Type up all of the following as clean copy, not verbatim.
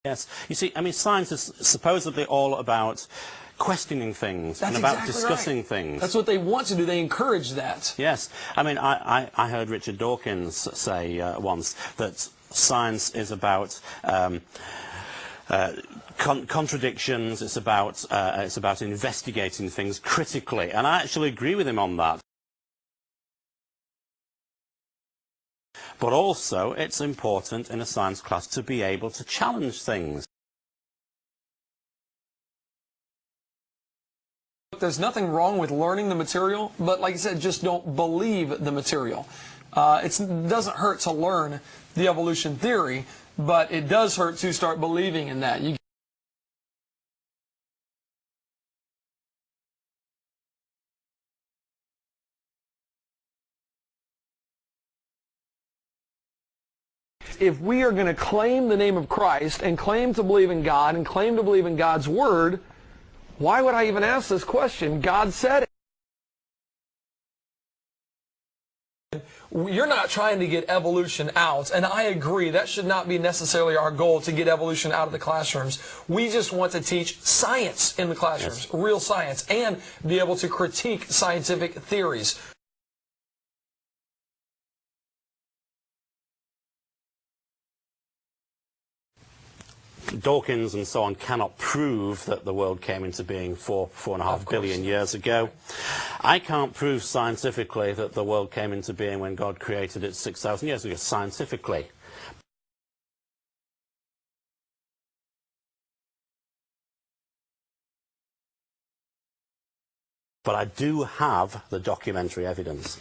Yes. You see, I mean, science is supposedly all about questioning things and about discussing things. That's what they want to do. They encourage that. Yes. I mean, I heard Richard Dawkins say once that science is about contradictions. It's about investigating things critically, and I actually agree with him on that. But also, it's important in a science class to be able to challenge things. There's nothing wrong with learning the material, but like I said, just don't believe the material. It doesn't hurt to learn the evolution theory, but it does hurt to start believing in that. If we are going to claim the name of Christ and claim to believe in God and claim to believe in God's Word, why would I even ask this question? God said it. You're not trying to get evolution out, and I agree, that should not be necessarily our goal, to get evolution out of the classrooms. We just want to teach science in the classrooms, yes, real science, and be able to critique scientific theories. Dawkins and so on cannot prove that the world came into being 4.5 billion years ago. I can't prove scientifically that the world came into being when God created it 6,000 years ago, scientifically. But I do have the documentary evidence.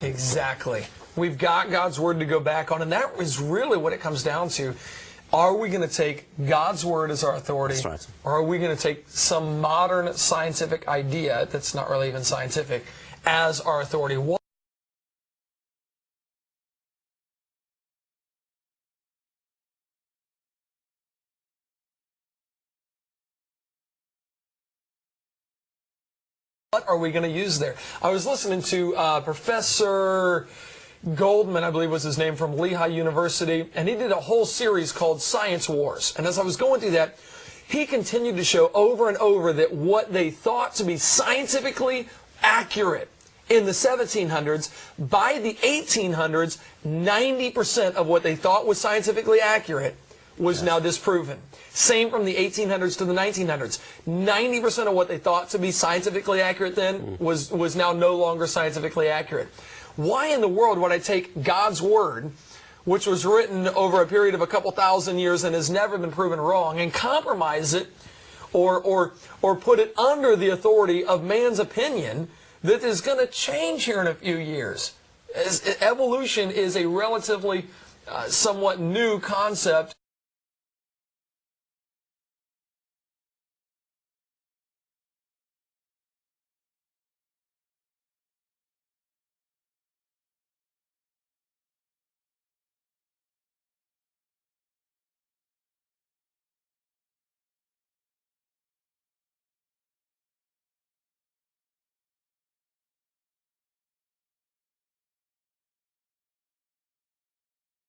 Exactly. We've got God's Word to go back on, and that is really what it comes down to. Are we going to take God's Word as our authority, that's right, or are we going to take some modern scientific idea that's not really even scientific as our authority? What are we going to use there? I was listening to Professor Goldman, I believe was his name, from Lehigh University, and he did a whole series called Science Wars. And as I was going through that, he continued to show over and over that what they thought to be scientifically accurate in the 1700s, by the 1800s, 90% of what they thought was scientifically accurate was now disproven. Same from the 1800s to the 1900s. 90% of what they thought to be scientifically accurate then was now no longer scientifically accurate. Why in the world would I take God's Word, which was written over a period of a couple thousand years and has never been proven wrong, and compromise it or put it under the authority of man's opinion that is going to change here in a few years? Evolution is a relatively somewhat new concept.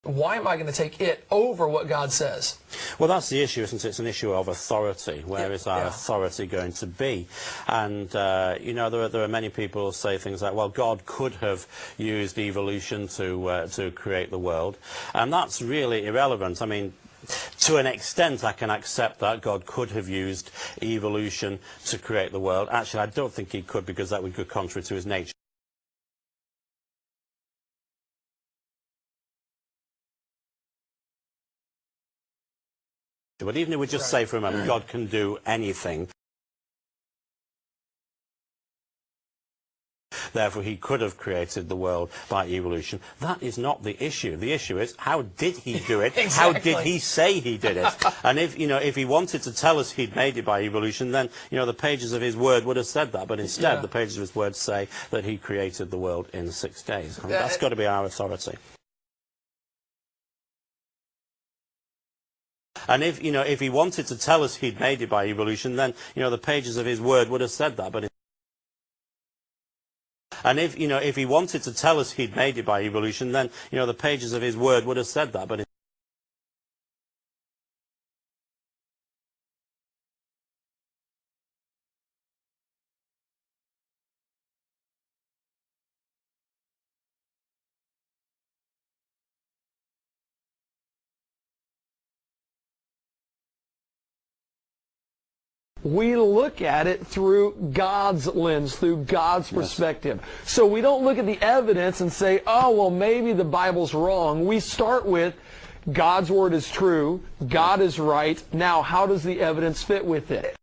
Why am I going to take it over what God says? Well, that's the issue, isn't it? It's an issue of authority. Where is our authority going to be? And, you know, there are many people who say things like, well, God could have used evolution to create the world. And that's really irrelevant. I mean, to an extent, I can accept that God could have used evolution to create the world. Actually, I don't think he could, because that would go contrary to his nature. But even if we just say for a moment, God can do anything, therefore he could have created the world by evolution, that is not the issue. The issue is, how did he do it? Exactly. How did he say he did it? And if, you know, if he wanted to tell us he'd made it by evolution, then, you know, the pages of his word would have said that. But instead, the pages of his word say that he created the world in 6 days. And that's got to be our authority. And if, you know, if he wanted to tell us he'd made it by evolution, then, you know, the pages of his word would have said that. But and if, you know, if he wanted to tell us he'd made it by evolution, then, you know, the pages of his word would have said that. But we look at it through God's lens, through God's perspective. So we don't look at the evidence and say, oh, well, maybe the Bible's wrong. We start with God's Word is true, God is right. Now, how does the evidence fit with it?